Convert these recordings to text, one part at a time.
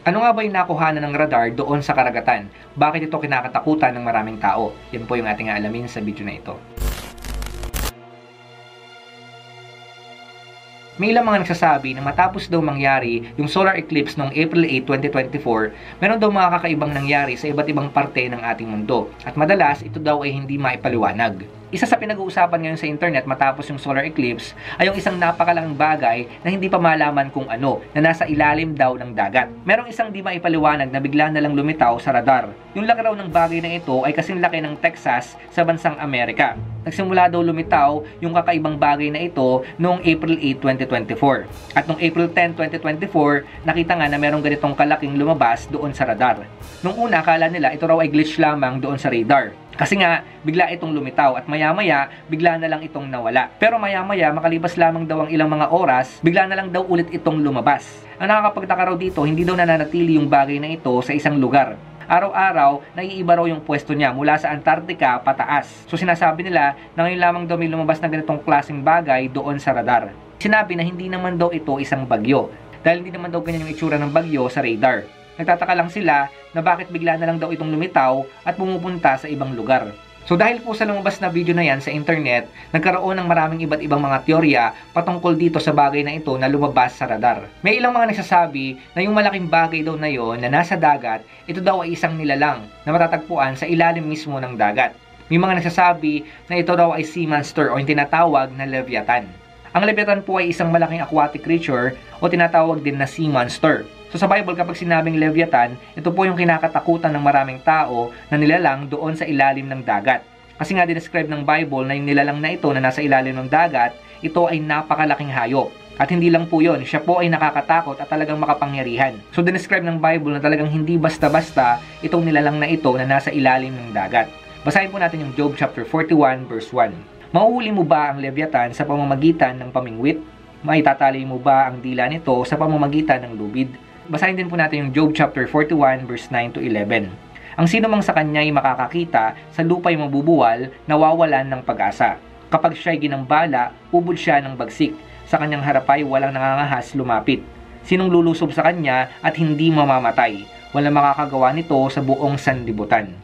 Ano nga ba yung nakuhanan ng radar doon sa karagatan? Bakit ito kinakatakutan ng maraming tao? Yan po yung ating aalamin sa video na ito. May ilang mga nagsasabi na matapos daw mangyari yung solar eclipse noong April 8, 2024, meron daw mga kakaibang nangyari sa iba't ibang parte ng ating mundo. At madalas, ito daw ay hindi maipaliwanag. Isa sa pinag-uusapan ngayon sa internet matapos yung solar eclipse ay yung isang napakalaking bagay na hindi pa malaman kung ano, na nasa ilalim daw ng dagat. Merong isang di maipaliwanag na bigla na lang lumitaw sa radar. Yung laki raw ng bagay na ito ay kasing laki ng Texas sa bansang Amerika. Nagsimula daw lumitaw yung kakaibang bagay na ito noong April 8, 2024. At noong April 10, 2024, nakita nga na merong ganitong kalaking lumabas doon sa radar. Nung una, akala nila ito raw ay glitch lamang doon sa radar. Kasi nga, bigla itong lumitaw at maya-maya, bigla na lang itong nawala. Pero maya-maya, makalipas lamang daw ang ilang mga oras, bigla na lang daw ulit itong lumabas. Ang nakakapagtaka raw dito, hindi daw nananatili yung bagay na ito sa isang lugar. Araw-araw, naiiba raw yung pwesto niya mula sa Antarctica pataas. So sinasabi nila na ngayon lamang daw may lumabas na ganitong klaseng bagay doon sa radar. Sinabi na hindi naman daw ito isang bagyo, dahil hindi naman daw ganyan yung itsura ng bagyo sa radar. Nagtataka lang sila na bakit bigla na lang daw itong lumitaw at pumupunta sa ibang lugar. So dahil po sa lumabas na video na yan sa internet, nagkaroon ng maraming iba't ibang mga teorya patungkol dito sa bagay na ito na lumabas sa radar. May ilang mga nagsasabi na yung malaking bagay daw na yon na nasa dagat, ito daw ay isang nilalang na matatagpuan sa ilalim mismo ng dagat. May mga nagsasabi na ito daw ay sea monster o yung tinatawag na Leviathan. Ang Leviathan po ay isang malaking aquatic creature o tinatawag din na sea monster. So sa Bible, kapag sinabing Leviathan, ito po yung kinakatakutan ng maraming tao na nilalang doon sa ilalim ng dagat. Kasi nga describe ng Bible na yung nilalang na ito na nasa ilalim ng dagat, ito ay napakalaking hayop. At hindi lang po yun, siya po ay nakakatakot at talagang makapangyarihan. So describe ng Bible na talagang hindi basta-basta itong nilalang na ito na nasa ilalim ng dagat. Basahin po natin yung Job chapter 41 verse 1. Mauhuli mo ba ang Leviathan sa pamamagitan ng pamingwit? Maitatali mo ba ang dila nito sa pamamagitan ng lubid? Basahin din po natin yung Job chapter 41 verse 9 to 11. Ang sino mang sa kanya ay makakakita, sa lupa'y mabubuwal, nawawalan ng pag-asa. Kapag siya'y ginambala, ubod siya ng bagsik. Sa kanyang harapay walang nangangahas lumapit. Sinong lulusob sa kanya at hindi mamamatay? Walang makakagawa nito sa buong sanlibutan.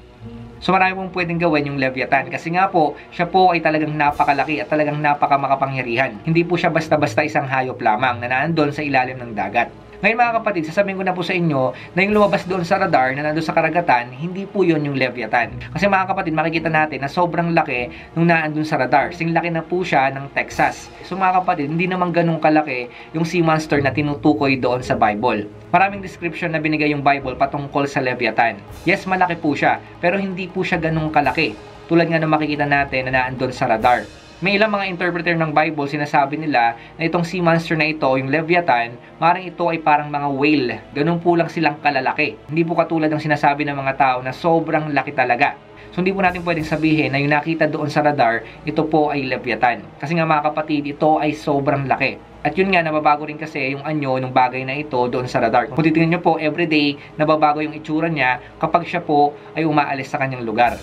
So marami pong pwedeng gawin yung Leviathan kasi nga po, siya po ay talagang napakalaki at talagang napakamakapangyarihan. Hindi po siya basta-basta isang hayop lamang na naandun sa ilalim ng dagat. Ngayon mga kapatid, sasabihin ko na po sa inyo na yung lumabas doon sa radar na nandun sa karagatan, hindi po yon yung Leviathan. Kasi mga kapatid, makikita natin na sobrang laki nung naandun sa radar. Sing laki na po siya ng Texas. So mga kapatid, hindi naman ganun kalaki yung sea monster na tinutukoy doon sa Bible. Maraming description na binigay yung Bible patungkol sa Leviathan. Yes, malaki po siya, pero hindi po siya ganun kalaki. Tulad nga na makikita natin na naandun sa radar. May ilang mga interpreter ng Bible, sinasabi nila na itong sea monster na ito, yung Leviathan, maring ito ay parang mga whale. Ganun po lang silang kalalaki. Hindi po katulad ng sinasabi ng mga tao na sobrang laki talaga. So hindi po natin pwedeng sabihin na yung nakita doon sa radar, ito po ay Leviathan. Kasi nga mga kapatid, ito ay sobrang laki. At yun nga, nababago rin kasi yung anyo ng bagay na ito doon sa radar. Kung titingnan nyo po, everyday, nababago yung itsura niya kapag siya po ay umaalis sa kanyang lugar.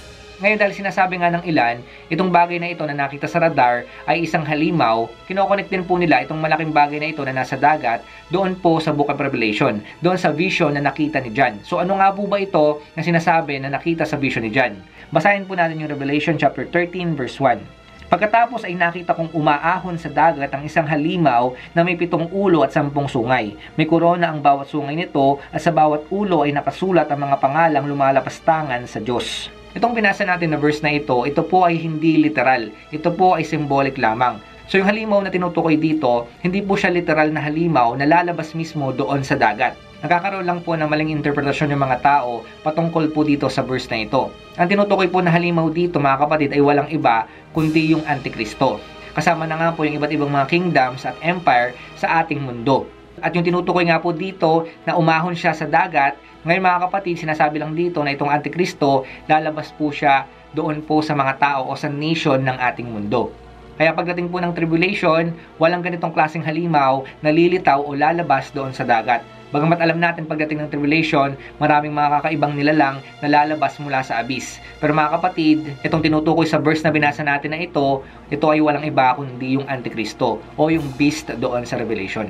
Ngayon dahil sinasabi nga ng ilan, itong bagay na ito na nakita sa radar ay isang halimaw, kinokonek din po nila itong malaking bagay na ito na nasa dagat doon po sa Book of Revelation, doon sa vision na nakita ni John. So ano nga po ba ito na sinasabi na nakita sa vision ni John? Basahin po natin yung Revelation chapter 13 verse 1. Pagkatapos ay nakita kong umaahon sa dagat ang isang halimaw na may 7 ulo at 10 sungay. May korona ang bawat sungay nito at sa bawat ulo ay nakasulat ang mga pangalang lumalapastangan sa Diyos. Itong binasa natin na verse na ito po ay hindi literal. Ito po ay symbolic lamang. So yung halimaw na tinutukoy dito, hindi po siya literal na halimaw na lalabas mismo doon sa dagat. Nagkakaroon lang po ng maling interpretasyon ng mga tao patungkol po dito sa verse na ito. Ang tinutukoy po na halimaw dito mga kapatid ay walang iba kundi yung Antikristo. Kasama na nga po yung iba't ibang mga kingdoms at empire sa ating mundo. At yung tinutukoy nga po dito na umahon siya sa dagat, ngayon mga kapatid, sinasabi lang dito na itong Antikristo, lalabas po siya doon po sa mga tao o sa nation ng ating mundo. Kaya pagdating po ng tribulation, walang ganitong klaseng halimaw na lilitaw o lalabas doon sa dagat. Bagamat alam natin pagdating ng tribulation, maraming mga kakaibang nilalang na lalabas mula sa abyss. Pero mga kapatid, itong tinutukoy sa verse na binasa natin na ito ay walang iba kundi yung Antikristo o yung beast doon sa Revelation.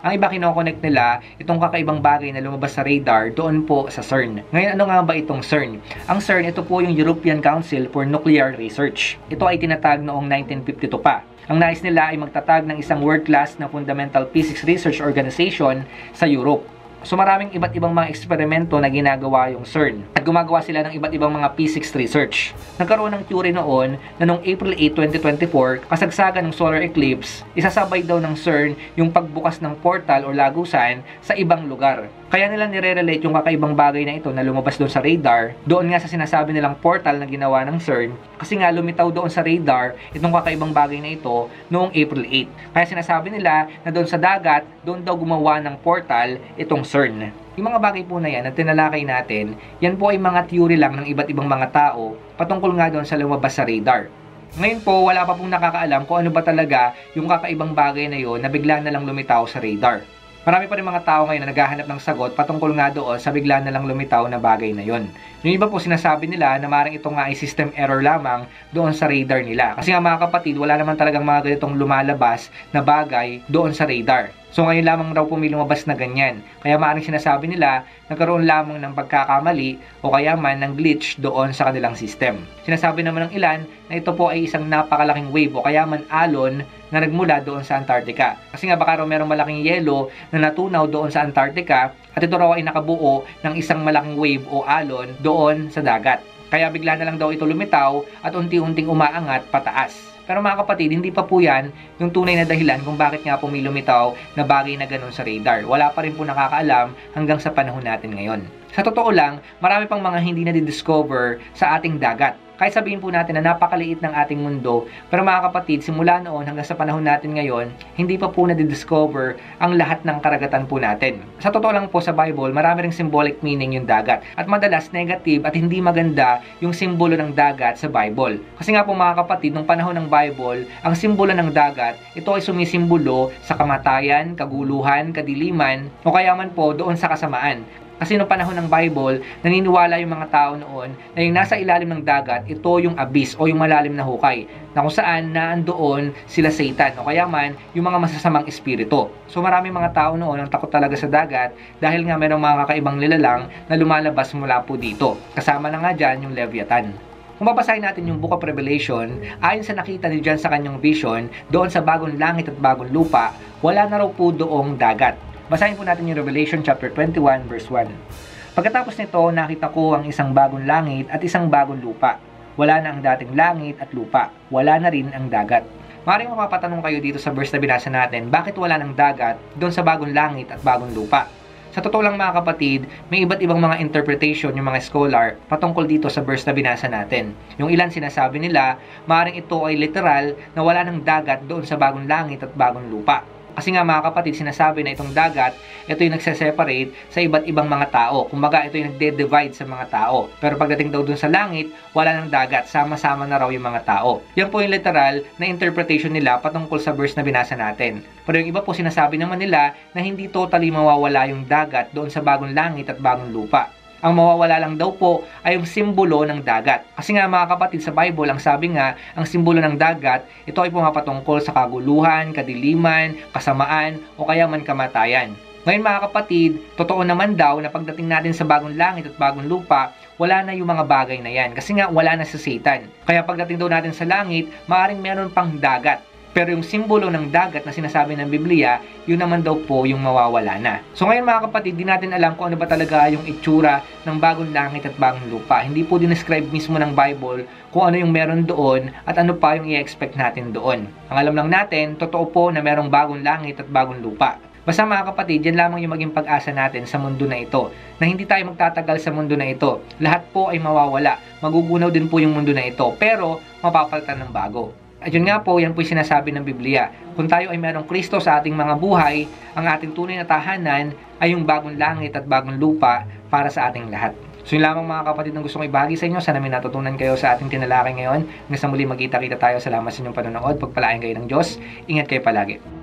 Ang iba kinoconnect nila itong kakaibang bagay na lumabas sa radar doon po sa CERN. Ngayon, ano nga ba itong CERN? Ang CERN, ito po yung European Council for Nuclear Research. Ito ay tinatag noong 1952 pa. Ang nais nila ay magtatag ng isang world-class na fundamental physics research organization sa Europe. So maraming iba't ibang mga eksperimento na ginagawa yung CERN. At gumagawa sila ng iba't ibang mga physics research. Nagkaroon ng theory noon na noong April 8, 2024, kasagsagan ng solar eclipse, isasabay daw ng CERN yung pagbukas ng portal o lagusan sa ibang lugar. Kaya nila nire-relate yung kakaibang bagay na ito na lumabas doon sa radar, doon nga sa sinasabi nilang portal na ginawa ng CERN, kasi nga lumitaw doon sa radar itong kakaibang bagay na ito noong April 8. Kaya sinasabi nila na doon sa dagat, doon daw gumawa ng portal itong CERN. Yung mga bagay po na yan na tinalakay natin, yan po ay mga theory lang ng iba't ibang mga tao patungkol nga doon sa lumabas sa radar. Ngayon po, wala pa pong nakakaalam kung ano ba talaga yung kakaibang bagay na yon na bigla na lang lumitaw sa radar. Marami pa rin mga tao ngayon na naghahanap ng sagot patungkol nga doon sa bigla na lang lumitaw na bagay na yon. Yung iba po sinasabi nila na maaaring ito nga ay system error lamang doon sa radar nila. Kasi nga mga kapatid, wala naman talagang mga ganitong lumalabas na bagay doon sa radar. So ngayon lamang raw po may lumabas na ganyan. Kaya maaaring sinasabi nila nagkaroon lamang ng pagkakamali o kaya man ng glitch doon sa kanilang system. Sinasabi naman ng ilan na ito po ay isang napakalaking wave o kaya man alon na nagmula doon sa Antarctica. Kasi nga baka raw merong malaking yelo na natunaw doon sa Antarctica at ito raw ay nakabuo ng isang malaking wave o alon doon sa dagat. Kaya bigla na lang daw ito lumitaw at unti-unting umaangat pataas. Pero mga kapatid, hindi pa po yan yung tunay na dahilan kung bakit nga po may lumitaw na bagay na ganun sa radar. Wala pa rin po nakakaalam hanggang sa panahon natin ngayon. Sa totoo lang, marami pang mga hindi na-discover sa ating dagat. Kahit sabihin po natin na napakaliit ng ating mundo, pero mga kapatid, simula noon hanggang sa panahon natin ngayon, hindi pa po na-discover ang lahat ng karagatan po natin. Sa totoo lang po sa Bible, marami ring symbolic meaning yung dagat. At madalas negative at hindi maganda yung simbolo ng dagat sa Bible. Kasi nga po mga kapatid, nung panahon ng Bible, ang simbolo ng dagat, ito ay sumisimbolo sa kamatayan, kaguluhan, kadiliman, o kaya man po doon sa kasamaan. Kasi noong panahon ng Bible, naniniwala yung mga tao noon na yung nasa ilalim ng dagat, ito yung abyss o yung malalim na hukay, na kung saan naandoon sila Satan o kaya man yung mga masasamang espiritu. So maraming mga tao noon ang takot talaga sa dagat dahil nga mayroong mga kakaibang nilalang na lumalabas mula po dito. Kasama na nga dyan yung Leviathan. Kung babasahin natin yung Book of Revelation, ayon sa nakita ni John sa kanyang vision, doon sa bagong langit at bagong lupa, wala na raw po doong dagat. Basahin po natin yung Revelation chapter 21 verse 1. Pagkatapos nito, nakita ko ang isang bagong langit at isang bagong lupa. Wala na ang dating langit at lupa. Wala na rin ang dagat. Maaaring mapapatanong kayo dito sa verse na binasa natin, bakit wala ng dagat doon sa bagong langit at bagong lupa? Sa totoo lang mga kapatid, may iba't ibang mga interpretation yung mga scholar patungkol dito sa verse na binasa natin. Yung ilan sinasabi nila, maaaring ito ay literal na wala ng dagat doon sa bagong langit at bagong lupa. Kasi nga mga kapatid, sinasabi na itong dagat, ito yung nagse-separate sa iba't ibang mga tao. Kumbaga, ito yung nagde-divide sa mga tao. Pero pagdating daw dun sa langit, wala ng dagat, sama-sama na raw yung mga tao. Yan po yung literal na interpretation nila patungkol sa verse na binasa natin. Pero yung iba po sinasabi naman nila na hindi totally mawawala yung dagat doon sa bagong langit at bagong lupa. Ang mawawala lang daw po ay yung simbolo ng dagat. Kasi nga mga kapatid, sa Bible, ang sabi nga, ang simbolo ng dagat, ito ay pumapatungkol sa kaguluhan, kadiliman, kasamaan, o kaya man kamatayan. Ngayon mga kapatid, totoo naman daw na pagdating natin sa bagong langit at bagong lupa, wala na yung mga bagay na yan. Kasi nga wala na sa Satan. Kaya pagdating daw natin sa langit, maaaring meron pang dagat. Pero yung simbolo ng dagat na sinasabi ng Biblia, yun naman daw po yung mawawala na. So ngayon mga kapatid, di natin alam kung ano ba talaga yung itsura ng bagong langit at bagong lupa. Hindi po dinescribe mismo ng Bible kung ano yung meron doon at ano pa yung i-expect natin doon. Ang alam lang natin, totoo po na merong bagong langit at bagong lupa. Basta mga kapatid, yan lamang yung maging pag-asa natin sa mundo na ito. Na hindi tayo magtatagal sa mundo na ito. Lahat po ay mawawala. Magugunaw din po yung mundo na ito. Pero mapapalitan ng bago. At yun nga po, yan po yung sinasabi ng Biblia. Kung tayo ay merong Kristo sa ating mga buhay, ang ating tunay na tahanan ay yung bagong langit at bagong lupa para sa ating lahat. So yun lamang mga kapatid na gusto kong ibahagi sa inyo. Sana may natutunan kayo sa ating tinalakay ngayon. Hanggang sa muli magkita-kita tayo. Salamat sa inyong panonood. Pagpalain kayo ng Diyos. Ingat kayo palagi.